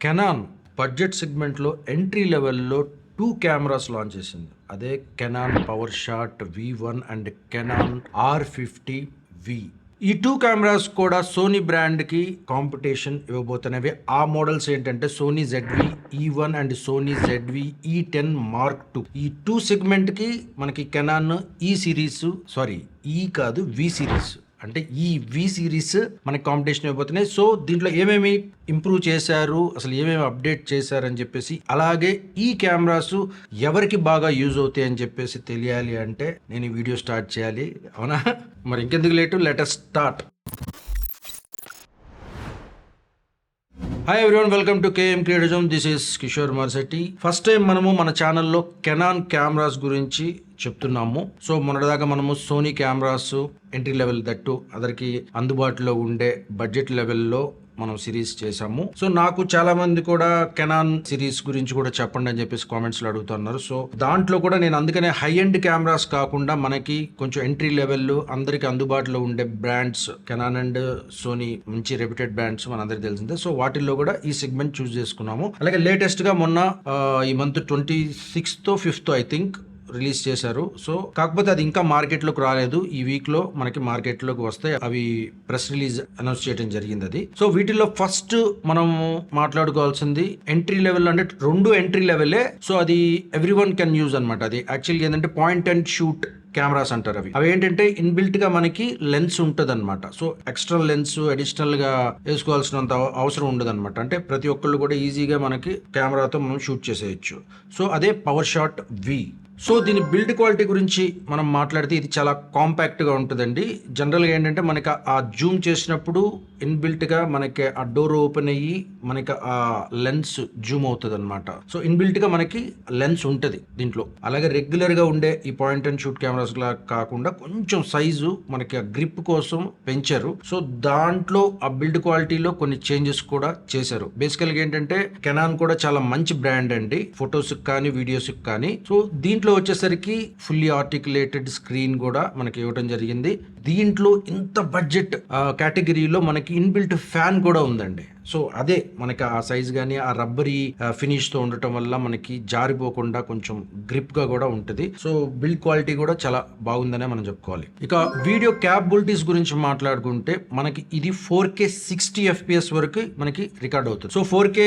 Canon budget సెగ్మెంట్లో entry లెవెల్లో 2 cameras launch చేసింది. అదే Canon power shot V1 and Canon R50V. ఈ 2 కెమెరాస్ కూడా సోనీ బ్రాండ్కి కాంపిటీషన్ ఇవ్వబోతున్నవి. ఆ మోడల్స్ ఏంటంటే Sony ZV-E1 and Sony ZV-E10 Mark II. ఈ 2 సెగ్మెంట్కి మనకి కెనాన్ ఈ సిరీస్ వి సిరీస్ అంటే ఈ వి సిరీస్ మనకి కాంపిటీషన్ ఇవ్వబోతున్నాయి. సో దీంట్లో ఏమేమి ఇంప్రూవ్ చేశారు, అసలు ఏమేమి అప్డేట్ చేశారని చెప్పేసి, అలాగే ఈ కెమెరాస్ ఎవరికి బాగా యూజ్ అవుతాయి అని చెప్పేసి తెలియాలి అంటే నేను ఈ వీడియో స్టార్ట్ చేయాలి, అవునా? మరి ఇంకెందుకు late, let us start. Hi everyone, welcome to KM creativism. This is Kishore Marsetti. First time మనము మన ఛానల్లో కెనాన్ కెమెరాస్ గురించి చెప్తున్నాము. సో మొన్నటిదాకా మనము Sony cameras entry level that అందరికి అందుబాటులో ఉండే బడ్జెట్ లెవెల్లో మనం సిరీస్ చేసాము. సో నాకు చాలా మంది కూడా కెనాన్ సిరీస్ గురించి కూడా చెప్పండి అని చెప్పేసి కామెంట్స్ లో అడుగుతున్నారు. సో దాంట్లో కూడా నేను అందుకనే హై ఎండ్ కెమెరాస్ కాకుండా మనకి కొంచెం ఎంట్రీ లెవెల్ అందరికి అందుబాటులో ఉండే బ్రాండ్స్, కెనాన్ అండ్ సోనీ మంచి రెప్యూటెడ్ బ్రాండ్స్ మనందరికి తెలిసిందే. సో వాటిల్లో కూడా ఈ సెగ్మెంట్ చూస్ చేసుకున్నాము. అలాగే లేటెస్ట్ గా మొన్న ఈ month 26th 5th I think release చేశారు. సో కాకపోతే అది ఇంకా మార్కెట్లోకి రాలేదు. ఈ వీక్ లో మనకి మార్కెట్లోకి వస్తే అవి ప్రెస్ రిలీజ్ అనౌన్స్ చేయడం జరిగింది. అది సో వీటిల్లో ఫస్ట్ మనం మాట్లాడుకోవాల్సింది ఎంట్రీ లెవెల్, అంటే 2 ఎంట్రీ లెవెలే. సో అది ఎవ్రీ వన్ కెన్ యూజ్ అనమాట. అది యాక్చువల్గా ఏంటంటే పాయింట్ అండ్ షూట్ కెమెరాస్ అంటారు. అవి ఏంటంటే ఇన్బిల్ట్ గా మనకి లెన్స్ ఉంటది అనమాట. సో ఎక్స్ట్రా లెన్స్ అడిషనల్ గా వేసుకోవాల్సినంత అవసరం ఉండదు అనమాట. అంటే ప్రతి ఒక్కళ్ళు కూడా ఈజీగా మనకి కెమెరాతో మనం షూట్ చేసేయచ్చు. సో అదే పవర్ షాట్ V. సో దీని బిల్డ్ క్వాలిటీ గురించి మనం మాట్లాడితే ఇది చాలా కాంపాక్ట్ గా ఉంటుందండి. జనరల్ గా ఏంటంటే మనకి ఆ జూమ్ చేసినప్పుడు ఇన్బిల్ట్ గా మనకి ఆ డోర్ ఓపెన్ అయ్యి మనకి ఆ లెన్స్ జూమ్ అవుతుంది అనమాట. సో ఇన్బిల్ట్ గా మనకి లెన్స్ ఉంటది దీంట్లో. అలాగే రెగ్యులర్ గా ఉండే ఈ పాయింట్ అండ్ షూట్ కెమెరాస్ లా కాకుండా కొంచెం సైజు మనకి ఆ గ్రిప్ కోసం పెంచారు. సో దాంట్లో ఆ బిల్డ్ క్వాలిటీలో కొన్ని చేంజెస్ కూడా చేశారు. బేసికల్ గా ఏంటంటే కెనాన్ కూడా చాలా మంచి బ్రాండ్ అండి, ఫొటోస్ కానీ వీడియోస్ కానీ. సో దీంట్లో వచ్చేసరికి ఫుల్లీ ఆర్టికులేటెడ్ స్క్రీన్ కూడా మనకి ఇవ్వడం జరిగింది. దీంట్లో ఇంత బడ్జెట్ కేటగిరీలో మనకి ఇన్బిల్ట్ ఫ్యాన్ కూడా ఉందండి. సో అదే మనకి ఆ సైజ్ కానీ ఆ రబ్బరీ ఫినిష్ తో ఉండటం వల్ల మనకి జారిపోకుండా కొంచెం గ్రిప్ గా కూడా ఉంటుంది. సో బిల్డ్ క్వాలిటీ కూడా చాలా బాగుందనే మనం చెప్పుకోవాలి. ఇక వీడియో క్యాపబిలిటీస్ గురించి మాట్లాడుకుంటే మనకి ఇది 4K 60 FPS వరకు మనకి రికార్డ్ అవుతుంది. సో 4K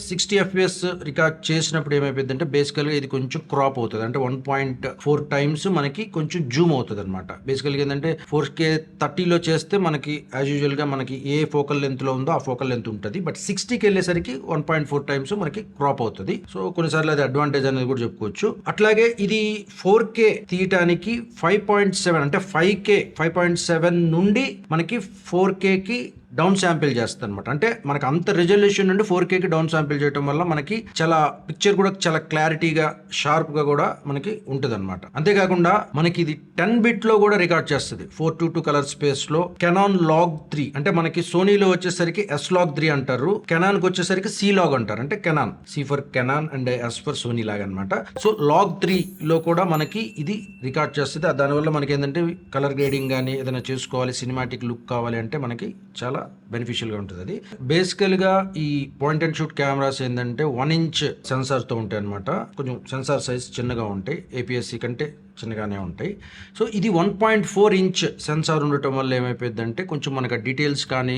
60 FPS రికార్డ్ చేసినప్పుడు ఏమైపోయింది అంటే బేసికల్ గా ఇది కొంచెం క్రాప్ అవుతుంది. అంటే 1.4 టైమ్స్ మనకి కొంచెం జూమ్ అవుతుంది అనమాట. బేసికల్ గా ఏంటంటే 4K 30లో చేస్తే మనకి యాజ్ యూజువల్ గా మనకి ఏ ఫోకల్ లెంత్ లో ఉందో ఆ ఫోకల్ లెంత్ ఉంటుంది. బట్ 60కి వెళ్ళేసరికి 1.4 టైమ్స్ మనకి క్రాప్ అవుతుంది. సో కొన్నిసార్లు అది అడ్వాంటేజ్ అనేది కూడా చెప్పుకోవచ్చు. అట్లాగే ఇది 4K తీయటానికి 5.7 అంటే 5.7 నుండి మనకి 4Kకి డౌన్ శాంపిల్ చేస్తుంది అనమాట. అంటే మనకి అంత రెజల్యూషన్ నుండి 4Kకి డౌన్ శాంపిల్ చేయడం వల్ల మనకి చాలా పిక్చర్ కూడా చాలా క్లారిటీగా షార్ప్ గా కూడా మనకి ఉంటుంది అనమాట. అంతేకాకుండా మనకి ఇది 10 బిట్ లో కూడా రికార్డ్ చేస్తుంది. 422 కలర్ స్పేస్ లో కెనాన్ లాగ్ 3 అంటే మనకి సోనీలో వచ్చేసరికి S-Log3 అంటారు, కెనాన్ కి వచ్చేసరికి C-Log అంటారు. అంటే Canon C for Canon and S for Sony లాగా అనమాట. సో లాగ్ 3 లో కూడా మనకి ఇది రికార్డ్ చేస్తుంది. దానివల్ల మనకి ఏంటంటే కలర్ గ్రేడింగ్ కానీ ఏదైనా చేసుకోవాలి, సినిమాటిక్ లుక్ కావాలి అంటే మనకి చాలా బెనిఫిషియల్ గా ఉంటుంది. అది బేసికల్ గా ఈ పాయింట్ అండ్ షూట్ కెమెరాస్ ఏంటంటే 1 ఇంచ్ సెన్సార్ తో ఉంటాయి అనమాట. కొంచెం సెన్సార్ సైజ్ చిన్నగా ఉంటాయి, APS-C కంటే చిన్నగానే ఉంటాయి. సో ఇది 1.4 ఇంచ్ సెన్సార్ ఉండటం వల్ల ఏమైపోయిందంటే కొంచెం మనకి డీటెయిల్స్ కానీ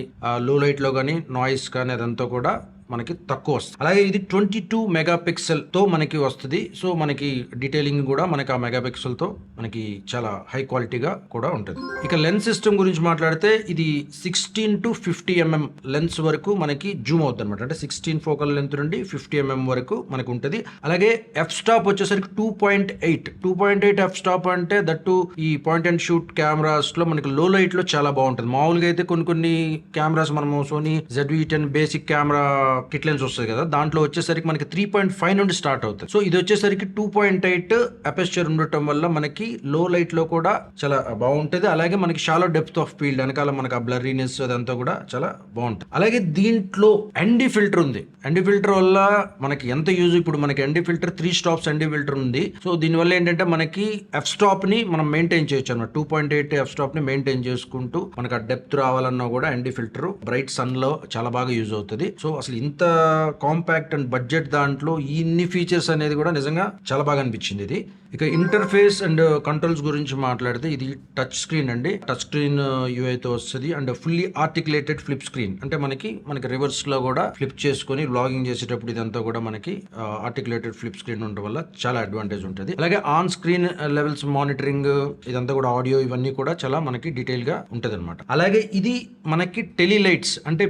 లో లైట్ లో కానీ నాయిస్ కానీ అదంతా కూడా మనకి తక్కువ వస్తుంది. అలాగే ఇది 22 మెగాపిక్సెల్ తో మనకి వస్తుంది. సో మనకి డీటెయిలింగ్ కూడా మనకి ఆ మెగాపిక్సెల్ తో మనకి చాలా హై క్వాలిటీగా కూడా ఉంటుంది. ఇక లెన్స్ సిస్టమ్ గురించి మాట్లాడితే ఇది 16 to 50 mm లెన్స్ వరకు మనకి జూమ్ అవుతుంది అనమాట. అంటే 16 ఫోకల్ లెంత్ నుండి 50 mm వరకు మనకు ఉంటుంది. అలాగే ఎఫ్ స్టాప్ వచ్చేసరికి 2.8 ఎఫ్ స్టాప్ అంటే దట్టు ఈ పాయింట్ అండ్ షూట్ కెమెరాస్ లో మనకి లో లైట్ లో చాలా బాగుంటుంది. మామూలుగా అయితే కొన్ని కెమెరాస్ మనము Sony ZV-10 basic camera kit lens వస్తుంది కదా, దాంట్లో వచ్చేసరికి మనకి 3.5 నుండి స్టార్ట్ అవుతుంది. సో ఇది వచ్చేసరికి 2.8 అపెర్చర్ ఉండటం వల్ల మనకి లో లైట్ లో కూడా చాలా బాగుంటుంది. అలాగే మనకి షాలో డెప్త్ ఆఫ్ ఫీల్డ్ వెనకాల మనకి ఆ బ్లర్రీనెస్ అదంతా కూడా చాలా బాగుంటుంది. అలాగే దీంట్లో ND ఫిల్టర్ ఉంది. ND ఫిల్టర్ వల్ల మనకి ఎంత యూజ్, ఇప్పుడు మనకి ND filter 3 stops ND filter ఉంది. సో దీనివల్ల ఏంటంటే మనకి ఎఫ్ స్టాప్ ని మనం మెయింటైన్ చేయొచ్చు అన్నమాట. 2.8 ఎఫ్ స్టాప్ ని మెయింటైన్ చేసుకుంటూ మనకి ఆ డెప్త్ రావాలన్నా కూడా ND ఫిల్టర్ బ్రైట్ సన్ లో చాలా బాగా యూజ్ అవుతుంది. సో అసలు ఇంత కాంపాక్ట్ అండ్ బడ్జెట్ దాంట్లో ఇన్ని ఫీచర్స్ అనేది కూడా నిజంగా చాలా బాగా అనిపించింది ఇది. ఇక ఇంటర్ఫేస్ అండ్ కంట్రోల్స్ గురించి మాట్లాడితే ఇది టచ్ స్క్రీన్ అండి. టచ్ స్క్రీన్ యూఐతో వస్తుంది and fully articulated flip screen. అంటే మనకి రివర్స్ లో కూడా ఫ్లిప్ చేసుకొని వ్లాగింగ్ చేసేటప్పుడు ఇదంతా కూడా మనకి ఆర్టికులేటెడ్ ఫ్లిప్ స్క్రీన్ ఉండడం వల్ల చాలా అడ్వాంటేజ్ ఉంటుంది. అలాగే ఆన్ స్క్రీన్ లెవెల్స్ మానిటరింగ్, ఇదంతా కూడా ఆడియో, ఇవన్నీ కూడా చాలా మనకి డీటెయిల్ గా ఉంటది అనమాట. అలాగే ఇది మనకి టెలిలైట్స్, అంటే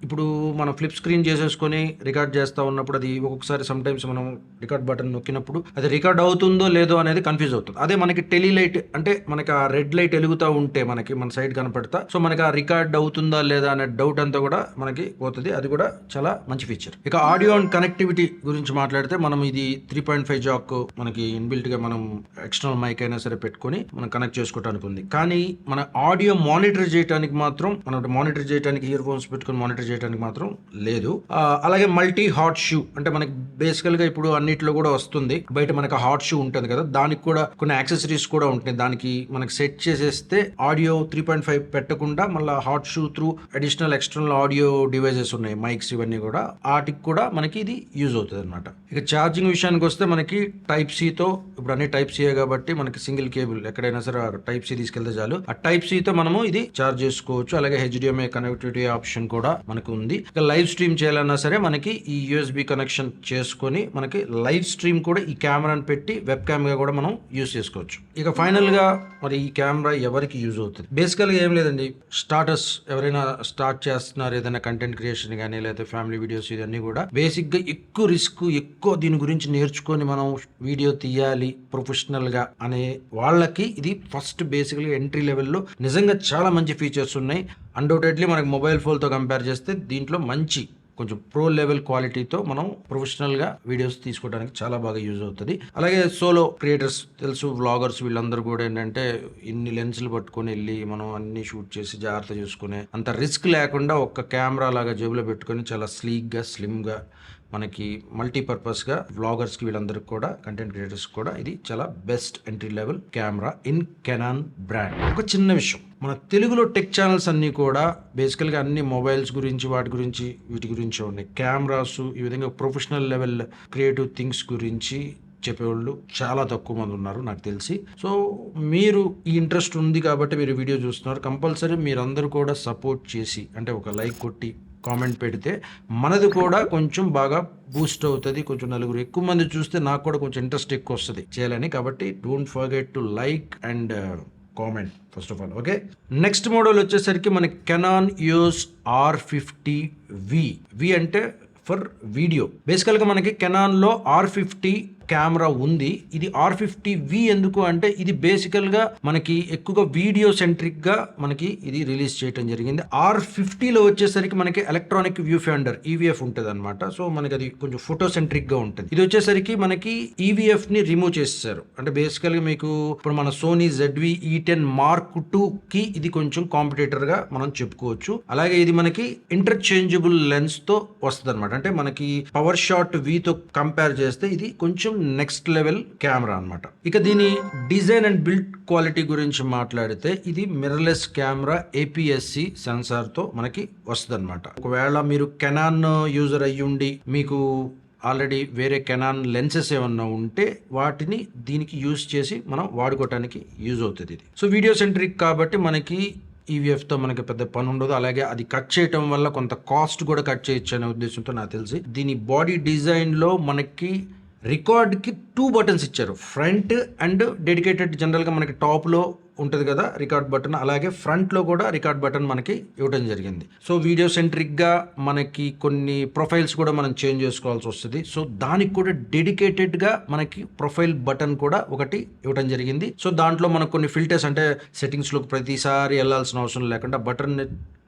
ఇప్పుడు మనం ఫ్లిప్ స్క్రీన్ చేసేసుకొని రికార్డ్ చేస్తూ ఉన్నప్పుడు అది ఒక్కొక్కసారి సమ్ టైమ్స్ మనం రికార్డ్ బటన్ నొక్కినప్పుడు అది రికార్డ్ అవుతుందో లేదో అనేది కన్ఫ్యూజ్ అవుతుంది. అదే మనకి టెలిలైట్ అంటే మనకి ఆ రెడ్ లైట్ వెలుగుతూ ఉంటే మన సైడ్ కనపడతా, సో మనకి ఆ రికార్డ్ అవుతుందా లేదా అనే డౌట్ అంతా కూడా మనకి పోతుంది. అది కూడా చాలా మంచి ఫీచర్. ఇక ఆడియో అండ్ కనెక్టివిటీ గురించి మాట్లాడితే మనం ఇది 3.5 జాక్ మనకి ఇన్బిల్ట్ గా మనం ఎక్స్టర్నల్ మైక్ అయినా సరే పెట్టుకొని మనం కనెక్ట్ చేసుకోవడానికి ఉంది. కానీ మన ఆడియో మానిటర్ చేయడానికి మాత్రం ఇయర్ ఫోన్స్ పెట్టుకొని మానిటర్ చేయడానికి మాత్రం లేదు. అలాగే మల్టీ హాట్ షూ, అంటే మనకి బేసికల్ గా ఇప్పుడు అన్నిట్లో కూడా వస్తుంది, బయట మనకి హాట్ షూ ఉంటుంది కదా, దానికి కూడా కొన్ని యాక్సెసరీస్ కూడా ఉంటాయి. దానికి మనకి సెట్ చేసేస్తే ఆడియో 3.5 పెట్టకుండా మళ్ళీ hot shoe through additional external audio devices ఉన్నాయి, మైక్స్ ఇవన్నీ కూడా, వాటికి కూడా మనకి ఇది యూజ్ అవుతుంది అనమాట. ఇక ఛార్జింగ్ విషయానికి వస్తే మనకి టైప్ సితో, ఇప్పుడు అన్ని టైప్ సిఏ కాబట్టి మనకి సింగిల్ కేబుల్ ఎక్కడైనా సరే టైప్ సి తీసుకెళ్తే చాలు, ఆ టైప్ సితో మనము ఇది ఛార్జ్ చేసుకోవచ్చు. అలాగే HDMI కనెక్టివిటీ ఆప్షన్ కూడా మనకు ఉంది. ఇక లైవ్ స్ట్రీమ్ చేయాలన్నా సరే మనకి ఈ USB కనెక్షన్ చేసుకొని మనకి లైవ్ స్ట్రీమ్ కూడా ఈ కెమెరాని పెట్టి వెబ్ క్యామ్ గా కూడా మనం యూజ్ చేసుకోవచ్చు. ఇక ఫైనల్ గా మరి ఈ కెమెరా ఎవరికి యూజ్ అవుతుంది? బేసికల్ గా ఏం లేదండి, స్టార్టర్స్ ఎవరైనా స్టార్ట్ చేస్తున్నారు ఏదైనా కంటెంట్ క్రియేషన్ కానీ లేదా ఫ్యామిలీ వీడియోస్, ఇవన్నీ కూడా బేసిక్ గా ఎక్కువ రిస్క్, ఎక్కువ దీని గురించి నేర్చుకొని మనం వీడియో తీయాలి ప్రొఫెషనల్ గా అనే వాళ్ళకి ఇది ఫస్ట్ బేసికల్ గా ఎంట్రీ లెవెల్లో నిజంగా చాలా మంచి ఫీచర్స్ ఉన్నాయి. అన్డౌటెడ్లీ మనకి మొబైల్ ఫోన్ తో కంపేర్ చేస్తే దీంట్లో మంచి కొంచెం ప్రో లెవెల్ క్వాలిటీతో మనం ప్రొఫెషనల్ గా వీడియోస్ తీసుకోవడానికి చాలా బాగా యూజ్ అవుతుంది. అలాగే సోలో క్రియేటర్స్ తెలుసు, వ్లాగర్స్, వీళ్ళందరూ కూడా ఏంటంటే ఇన్ని లెన్స్లు పట్టుకొని వెళ్ళి మనం అన్ని షూట్ చేసి జాగ్రత్త చూసుకునే అంత రిస్క్ లేకుండా ఒక్క కెమెరా లాగా జేబులో పెట్టుకొని చాలా స్లీక్ గా స్లిమ్ గా మనకి మల్టీపర్పస్ గా వ్లాగర్స్ కి వీళ్ళందరికీ కూడా కంటెంట్ క్రియేటర్స్ కూడా ఇది చాలా best entry level camera in Canon brand. ఒక చిన్న విషయం, మన తెలుగులో టెక్ ఛానల్స్ అన్ని కూడా బేసికల్ గా అన్ని మొబైల్స్ గురించి వీటి గురించి ఉన్నాయి. కెమెరాస్, ఈ విధంగా ప్రొఫెషనల్ లెవెల్ క్రియేటివ్ థింగ్స్ గురించి చెప్పేవాళ్ళు చాలా తక్కువ మంది ఉన్నారు నాకు తెలిసి. సో మీరు ఈ ఇంట్రెస్ట్ ఉంది కాబట్టి మీరు వీడియో చూస్తున్నారు, కంపల్సరీ మీరందరూ కూడా సపోర్ట్ చేసి, అంటే ఒక లైక్ కొట్టి కామెంట్ పెడితే మనది కూడా కొంచెం బాగా బూస్ట్ అవుతుంది. కొంచెం నలుగురు ఎక్కువ మంది చూస్తే నాకు కూడా కొంచెం ఇంట్రెస్ట్ ఎక్కువ వస్తుంది చేయాలని. కాబట్టి don't forget to like and comment first of all. Okay, next model వచ్చేసరికి మనకి కెనాన్ EOS R50V అంటే ఫర్ వీడియో. బేసికల్ గా మనకి కెనాన్ లో R50 కెమెరా ఉంది. ఇది R50V ఎందుకు అంటే ఇది బేసికల్ గా మనకి ఎక్కువగా వీడియో సెంట్రిక్ గా మనకి ఇది రిలీజ్ చేయడం జరిగింది. R50లో వచ్చేసరికి మనకి ఎలక్ట్రానిక్ వ్యూ ఫైండర్ EVF ఉంటుంది అనమాట. సో మనకి అది కొంచెం ఫోటో సెంట్రిక్ గా ఉంటుంది. ఇది వచ్చేసరికి మనకి EVF ని రిమూవ్ చేసేసారు. అంటే బేసికల్ గా మీకు ఇప్పుడు మన సోనీ ZV-E10 Mark II కి ఇది కొంచెం కాంపిటేటర్ గా మనం చెప్పుకోవచ్చు. అలాగే ఇది మనకి ఇంటర్చేంజబుల్ లెన్స్ తో వస్తుంది అనమాట. అంటే మనకి పవర్ షాట్ V తో కంపేర్ చేస్తే ఇది కొంచెం నెక్స్ట్ లెవెల్ కెమెరా అన్నమాట. ఇక దీని డిజైన్ అండ్ బిల్డ్ క్వాలిటీ గురించి మాట్లాడితే ఇది మిర్రర్లెస్ కెమెరా APS-C సెన్సార్ తో మనకి వస్తుంది అనమాట. ఒకవేళ మీరు కెనాన్ యూజర్ అయ్యుండి మీకు ఆల్రెడీ వేరే కెనాన్ లెన్సెస్ ఏమన్నా ఉంటే వాటిని దీనికి యూజ్ చేసి మనం వాడుకోవటానికి యూజ్ అవుతుంది ఇది. సో వీడియో సెంట్రిక్ కాబట్టి మనకి EVF-తో మనకి పెద్ద పని ఉండదు. అలాగే అది కట్ చేయటం వల్ల కొంత కాస్ట్ కూడా కట్ చేయొచ్చు అనే ఉద్దేశంతో నాకు తెలిసి దీని బాడీ డిజైన్లో మనకి రికార్డ్కి 2 బటన్స్ ఇచ్చారు, ఫ్రంట్ అండ్ డెడికేటెడ్. జనరల్గా మనకి టాప్లో ఉంటుంది కదా రికార్డ్ బటన్, అలాగే ఫ్రంట్లో కూడా రికార్డ్ బటన్ మనకి ఇవ్వడం జరిగింది. సో వీడియో సెంట్రిక్గా మనకి కొన్ని ప్రొఫైల్స్ కూడా మనం చేంజ్ చేసుకోవాల్సి వస్తుంది. సో దానికి కూడా డెడికేటెడ్గా మనకి ప్రొఫైల్ బటన్ కూడా ఒకటి ఇవ్వడం జరిగింది. సో దాంట్లో మనకు కొన్ని ఫిల్టర్స్, అంటే సెట్టింగ్స్లోకి ప్రతిసారి వెళ్ళాల్సిన అవసరం లేకుండా బటన్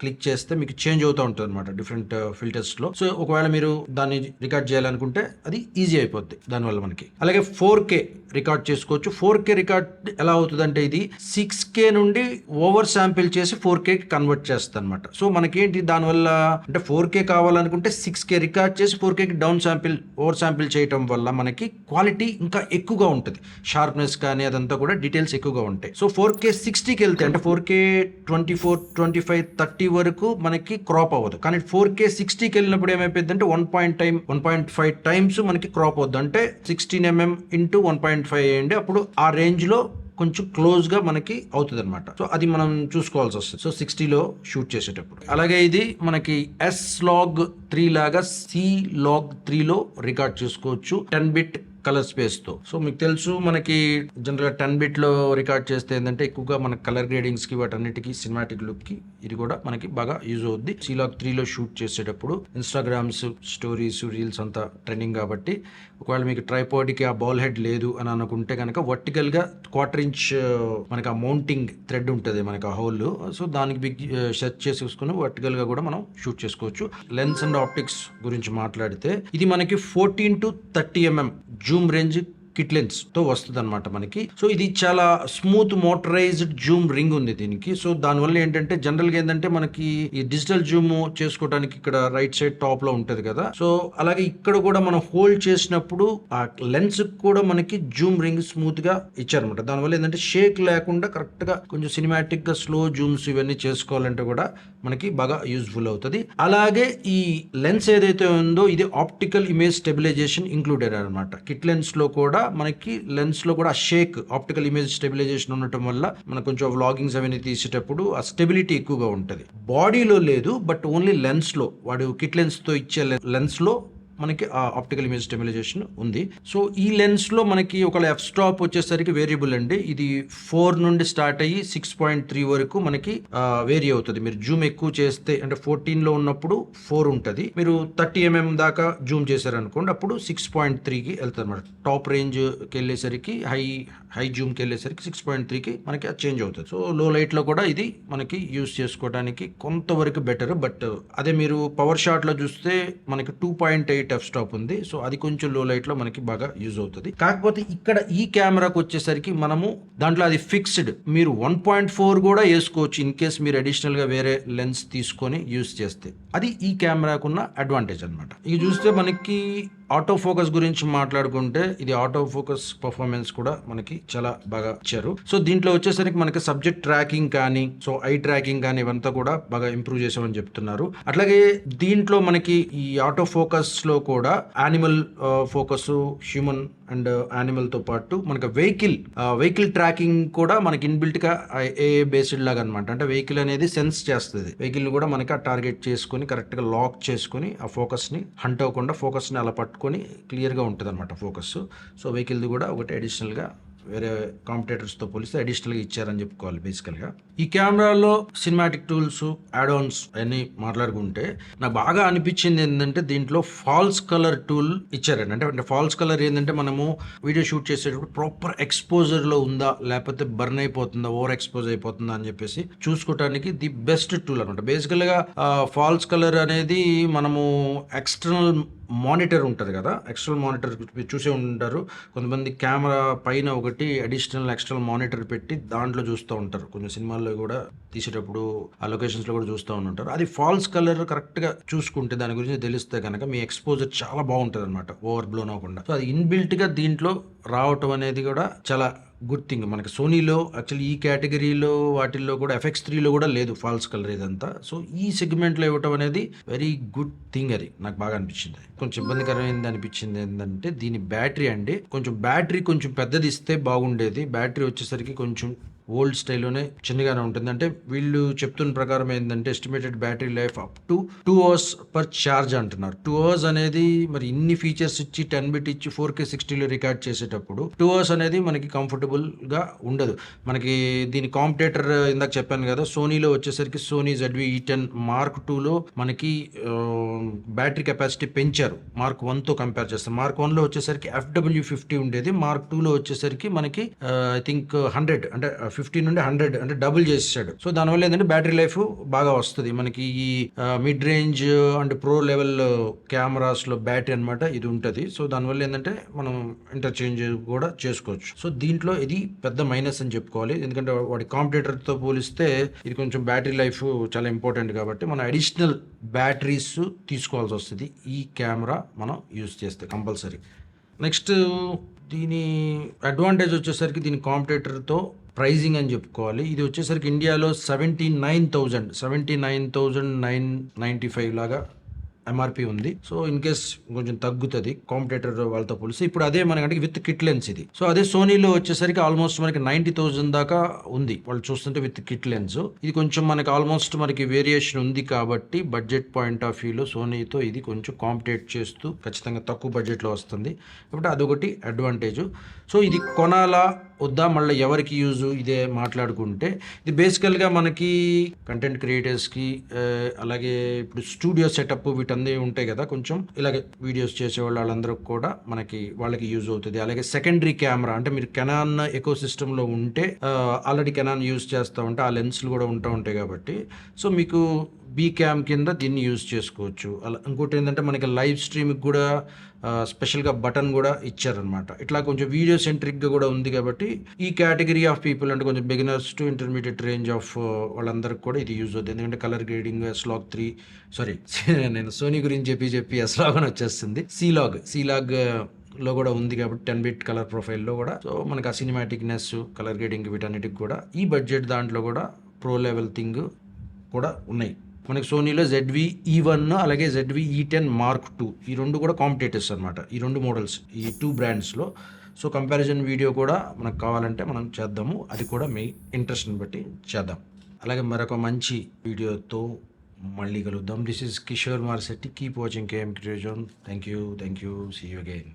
క్లిక్ చేస్తే మీకు చేంజ్ అవుతూ ఉంటుంది అనమాట డిఫరెంట్ ఫిల్టర్స్లో. సో ఒకవేళ మీరు దాన్ని రికార్డ్ చేయాలనుకుంటే అది ఈజీ అయిపోద్ది దానివల్ల మనకి. అలాగే 4K రికార్డ్ చేసుకోవచ్చు. 4K రికార్డ్ ఎలా అవుతుందంటే ఇది 6K నుండి ఓవర్ శాంపిల్ చేసి 4K కన్వర్ట్ చేస్తుంది అనమాట. సో మనకేంటి దానివల్ల అంటే 4K కావాలనుకుంటే 6K రికార్డ్ చేసి 4K down sample over sample చేయటం వల్ల మనకి క్వాలిటీ ఇంకా ఎక్కువగా ఉంటుంది. షార్ప్నెస్ కానీ అదంతా కూడా డీటెయిల్స్ ఎక్కువగా ఉంటాయి. సో 4K 60కి వెళ్తే అంటే 4K 24, 25, 30 వరకు మనకి క్రాప్ అవ్వదు. కానీ 4K 60కి వెళ్ళినప్పుడు ఏమైపోయింది అంటే 1.5 టైమ్స్ మనకి క్రాప్ అవుద్ది. అంటే 16mm ఇంటూ 1.5 అయ్యండి. అప్పుడు ఆ రేంజ్ లో కొంచెం క్లోజ్ గా మనకి అవుతుంది అనమాట. సో అది మనం చూసుకోవాల్సి వస్తుంది. సో 60లో షూట్ చేసేటప్పుడు. అలాగే ఇది మనకి S-Log3 లాగా C-Log3లో రికార్డ్ చేసుకోవచ్చు 10-bit కలర్ స్పేస్ తో. సో మీకు తెలుసు మనకి జనరల్ గా 10-bit లో రికార్డ్ చేస్తే ఏంటంటే ఎక్కువగా మన కలర్ గ్రేడింగ్స్ కి వాటన్నిటికీ సినిమాటిక్ లుక్ కి ఇది కూడా మనకి బాగా యూజ్ అవుద్ది. C-Log3 లో షూట్ చేసేటప్పుడు ఇన్స్టాగ్రామ్స్ స్టోరీస్ రీల్స్ అంతా ట్రెండింగ్ కాబట్టి ఒకవేళ మీకు ట్రైపాడ్ కి ఆ బాల్ హెడ్ లేదు అని అనుకుంటే కనుక వర్టికల్ గా 1/4 ఇంచ్ మనకి ఆ మౌంటింగ్ థ్రెడ్ ఉంటుంది మనకి ఆ హోల్. సో దానికి బిగ్ సెట్ చేసేసుకుని వర్టికల్ గా కూడా మనం షూట్ చేసుకోవచ్చు. లెన్స్ అండ్ ఆప్టిక్స్ గురించి మాట్లాడితే ఇది మనకి 14 to 30mm Zoom range kit lens తో వస్తుంది అనమాట మనకి. సో ఇది చాలా స్మూత్ మోటరైజ్డ్ జూమ్ రింగ్ ఉంది దీనికి. సో దానివల్ల ఏంటంటే జనరల్ గా ఏంటంటే మనకి ఈ డిజిటల్ జూమ్ చేసుకోవడానికి ఇక్కడ రైట్ సైడ్ టాప్ లో ఉంటది కదా. సో అలాగే ఇక్కడ కూడా మనం హోల్డ్ చేసినప్పుడు ఆ లెన్స్ కూడా మనకి జూమ్ రింగ్ స్మూత్ గా ఇచ్చారనమాట. దానివల్ల ఏంటంటే షేక్ లేకుండా కరెక్ట్ గా కొంచెం సినిమాటిక్ గా స్లో జూమ్స్ ఇవన్నీ చేసుకోవాలంటే కూడా మనకి బాగా యూజ్ఫుల్ అవుతుంది. అలాగే ఈ లెన్స్ ఏదైతే ఉందో ఇది ఆప్టికల్ ఇమేజ్ స్టెబిలైజేషన్ ఇంక్లూడెడ్ అనమాట. కిట్ లెన్స్ లో కూడా మనకి లెన్స్ లో కూడా షేక్ ఆప్టికల్ ఇమేజ్ స్టెబిలైజేషన్ ఉండటం వల్ల మనకు కొంచెం వ్లాగింగ్స్ అవన్నీ తీసేటప్పుడు ఆ స్టెబిలిటీ ఎక్కువగా ఉంటుంది. బాడీలో లేదు, బట్ ఓన్లీ లెన్స్ లో వాడు కిట్ లెన్స్ తో ఇచ్చే లెన్స్ లో మనకి ఆ ఆప్టికల్ ఇమేజ్ స్టెబిలైజేషన్ ఉంది. సో ఈ లెన్స్ లో మనకి ఒక ఎఫ్ స్టాప్ వచ్చేసరికి వేరియబుల్ అండి. ఇది 4 నుండి స్టార్ట్ అయ్యి 6.3 వరకు మనకి వేరీ అవుతుంది. మీరు జూమ్ ఎక్కువ చేస్తే అంటే 14 లో ఉన్నప్పుడు 4 ఉంటుంది. మీరు 30mm దాకా జూమ్ చేశారనుకోండి అప్పుడు 6.3కి వెళ్తుంది అనమాట. టాప్ రేంజ్ కి వెళ్ళేసరికి హై జూమ్ కి వెళ్ళేసరికి 6.3కి మనకి చేంజ్ అవుతుంది. సో లో లైట్ లో కూడా ఇది మనకి యూస్ చేసుకోవడానికి కొంతవరకు బెటర్. బట్ అదే మీరు పవర్ షాట్ లో చూస్తే మనకి 2.8 ఎఫ్ స్టాప్ ఉంది. సో అది కొంచెం లో లైట్ లో మనకి బాగా యూజ్ అవుతుంది. కాకపోతే ఇక్కడ ఈ కెమెరాకి వచ్చేసరికి మనము దాంట్లో అది ఫిక్స్డ్, మీరు 1.4 కూడా వేసుకోవచ్చు ఇన్ కేస్ మీరు అడిషనల్ గా వేరే లెన్స్ తీసుకొని యూజ్ చేస్తే. అది ఈ కెమెరాకున్న అడ్వాంటేజ్ అనమాట. ఇక చూస్తే మనకి ఆటో ఫోకస్ గురించి మాట్లాడుకుంటే ఇది ఆటో ఫోకస్ పర్ఫార్మెన్స్ కూడా మనకి చాలా బాగా ఇచ్చారు. సో దీంట్లో వచ్చేసరికి మనకి సబ్జెక్ట్ ట్రాకింగ్ కానీ సో ఐ ట్రాకింగ్ కానీ ఇవంతా కూడా బాగా ఇంప్రూవ్ చేసామని చెప్తున్నారు. అట్లాగే దీంట్లో మనకి ఈ ఆటో ఫోకస్ లో కూడా animal focus, human and animal తో పాటు మనకి వెహికల్ ట్రాకింగ్ కూడా మనకి ఇన్బిల్ట్ గా ఏ బేస్డ్ లాగా అనమాట. అంటే వెహికల్ అనేది సెన్స్ చేస్తుంది. వెహికల్ కూడా మనకి ఆ టార్గెట్ చేసుకుని కరెక్ట్ గా లాక్ చేసుకుని ఆ ఫోకస్ ని హంట్ అవ్వకుండా ఫోకస్ ని అలా పట్టుకొని క్లియర్ గా ఉంటుంది అనమాట ఫోకస్. సో వెహికల్ కూడా ఒకటి అడిషనల్ గా వేరే కాంపిటేటర్స్ తో పోలిస్తే అడిషనల్ గా ఇచ్చారని చెప్పుకోవాలి బేసికల్ గా. ఈ కెమెరాలో సినిమాటిక్ టూల్స్, యాడ్-ఆన్స్ అన్ని మాట్లాడుకుంటే నాకు బాగా అనిపించింది ఏంటంటే దీంట్లో ఫాల్స్ కలర్ టూల్ ఇచ్చారండి. అంటే ఫాల్స్ కలర్ ఏంటంటే మనము వీడియో షూట్ చేసేటప్పుడు ప్రాపర్ ఎక్స్పోజర్ లో ఉందా లేకపోతే బర్న్ అయిపోతుందా, ఓవర్ ఎక్స్పోజ్ అయిపోతుందా అని చెప్పేసి చూసుకోవడానికి ది బెస్ట్ టూల్ అనమాట. బేసికల్ గా ఫాల్స్ కలర్ అనేది మనము ఎక్స్టర్నల్ మానిటర్ ఉంటుంది కదా, ఎక్స్టర్నల్ మానిటర్ చూసే ఉంటారు కొంతమంది. కెమెరా పైన ఒకటి అడిషనల్ ఎక్స్టర్నల్ మానిటర్ పెట్టి దాంట్లో చూస్తూ ఉంటారు. కొంచెం సినిమాల్లో కూడా తీసేటప్పుడు ఆ లొకేషన్స్ లో కూడా చూస్తూ ఉంటారు. అది ఫాల్స్ కలర్ కరెక్ట్ గా చూసుకుంటే దాని గురించి తెలిస్తే కనుక మీ ఎక్స్పోజర్ చాలా బాగుంటుంది అనమాట, ఓవర్ బ్లోన్ అవ్వకుండా. సో అది ఇన్బిల్ట్ గా దీంట్లో రావటం అనేది కూడా చాలా గుడ్ థింగ్. మనకి సోనీలో యాక్చువల్లీ ఈ కేటగిరీలో వాటిల్లో కూడా FX3లో కూడా లేదు ఫాల్స్ కలర్ ఇదంతా. సో ఈ సెగ్మెంట్లో ఇవ్వటం అనేది వెరీ గుడ్ థింగ్. అది నాకు బాగా అనిపించింది. కొంచెం ఇబ్బందికరమైనది అనిపించింది ఏంటంటే దీని బ్యాటరీ అండి. కొంచెం పెద్దది ఇస్తే బాగుండేది. బ్యాటరీ వచ్చేసరికి కొంచెం ఓల్డ్ స్టైల్లోనే చిన్నగానే ఉంటుంది. అంటే వీళ్ళు చెప్తున్న ప్రకారం ఏంటంటే estimated battery life up to 2 hours per charge అంటున్నారు. 2 hours అనేది మరి ఇన్ని ఫీచర్స్ ఇచ్చి 10-bit ఇచ్చి 4K 60లో రికార్డ్ చేసేటప్పుడు 2 hours అనేది మనకి కంఫర్టబుల్ గా ఉండదు. మనకి దీని కాంపిటేటర్ ఇందాక చెప్పాను కదా, సోనీలో వచ్చేసరికి సోనీ ZV-E10 Mark 2లో మనకి బ్యాటరీ కెపాసిటీ పెంచారు Mark 1తో కంపేర్ చేస్తే. Mark 1లో వచ్చేసరికి FW50 ఉండేది, Mark 2లో వచ్చేసరికి మనకి ఐ థింక్ 100 అంటే 50 నుండి 100 అంటే డబుల్ చేసాడు. సో దానివల్ల ఏంటంటే బ్యాటరీ లైఫ్ బాగా వస్తుంది మనకి. ఈ mid range and pro level cameras లో బ్యాటరీ అనమాట ఇది ఉంటుంది. సో దానివల్ల ఏంటంటే మనం ఇంటర్చేంజ్ కూడా చేసుకోవచ్చు. సో దీంట్లో ఇది పెద్ద మైనస్ అని చెప్పుకోవాలి, ఎందుకంటే వాడి కాంపిటేటర్ తో పోలిస్తే ఇది కొంచెం బ్యాటరీ లైఫ్ చాలా ఇంపార్టెంట్ కాబట్టి మనం అడిషనల్ బ్యాటరీస్ తీసుకోవాల్సి వస్తుంది ఈ కెమెరా మనం యూజ్ చేస్తే కంపల్సరీ. నెక్స్ట్ దీని అడ్వాంటేజ్ వచ్చేసరికి దీని కాంపిటేటర్తో ప్రైజింగ్ అని చెప్పుకోవాలి. ఇది వచ్చేసరికి ఇండియాలో 79,995 లాగా ఎంఆర్పి ఉంది. సో ఇన్ కేస్ కొంచెం తగ్గుతుంది కాంపిటేటర్ వాళ్ళతో పోలిస్తే. ఇప్పుడు అదే మనకంటే విత్ కిట్ లెన్స్ ఇది. సో అదే సోనీలో వచ్చేసరికి ఆల్మోస్ట్ మనకి 90,000 దాకా ఉంది వాళ్ళు చూస్తుంటే విత్ కిట్ లెన్స్. ఇది కొంచెం మనకి ఆల్మోస్ట్ మనకి వేరియేషన్ ఉంది కాబట్టి బడ్జెట్ పాయింట్ ఆఫ్ వ్యూలో సోనీతో ఇది కొంచెం కాంపిటేట్ చేస్తూ ఖచ్చితంగా తక్కువ బడ్జెట్లో వస్తుంది కాబట్టి అదొకటి అడ్వాంటేజ్. సో ఇది కొనాలా వద్దా, మళ్ళీ ఎవరికి యూజ్ ఇదే మాట్లాడుకుంటే ఇది బేసికల్గా మనకి కంటెంట్ క్రియేటర్స్కి అలాగే ఇప్పుడు స్టూడియో సెటప్ వీటన్నీ ఉంటాయి కదా, కొంచెం ఇలాగే వీడియోస్ చేసేవాళ్ళు వాళ్ళందరూ కూడా వాళ్ళకి యూజ్ అవుతుంది. అలాగే సెకండరీ కెమెరా అంటే మీరు కెనాన్ ఎకో సిస్టంలో ఉంటే ఆల్రెడీ కెనాన్ యూజ్ చేస్తూ ఉంటే ఆ లెన్స్లు కూడా ఉంటాయి కాబట్టి సో మీకు బీ క్యామ్ కింద దీన్ని యూజ్ చేసుకోవచ్చు. అలా ఇంకోటి ఏంటంటే మనకి లైవ్ స్ట్రీమ్కి కూడా స్పెషల్గా బటన్ కూడా ఇచ్చారనమాట. ఇట్లా కొంచెం వీడియో సెంట్రిక్గా కూడా ఉంది కాబట్టి ఈ కేటగిరీ ఆఫ్ పీపుల్ అంటే కొంచెం beginners to intermediate range of వాళ్ళందరికీ కూడా ఇది యూజ్ అవుతుంది. ఎందుకంటే కలర్ గ్రేడింగ్ S-Log 3 నేను సోనీ గురించి చెప్పి S-Log అని వచ్చేస్తుంది. C-Log లో కూడా ఉంది కాబట్టి 10-bit కలర్ ప్రొఫైల్లో కూడా సో మనకి ఆ సినిమాటిక్నెస్ కలర్ గ్రేడింగ్ వీటన్నిటికి కూడా ఈ బడ్జెట్ దాంట్లో కూడా ప్రో లెవెల్ థింగ్ కూడా ఉన్నాయి. మనకి సోనీలో ZV-E1 అలాగే ZV-E10 Mark II ఈ రెండు కూడా కాంపిటేటర్స్ అనమాట, ఈ రెండు మోడల్స్ ఈ 2 బ్రాండ్స్లో. సో కంపారిజన్ వీడియో కూడా మనకు కావాలంటే మనం చేద్దాము, అది కూడా మీ ఇంట్రెస్ట్ని బట్టి చేద్దాం. అలాగే మరొక మంచి వీడియోతో మళ్ళీ కలుద్దాం. This is Kishore Marsetti. Keep watching KM Creative Zone. Thank you. See you again.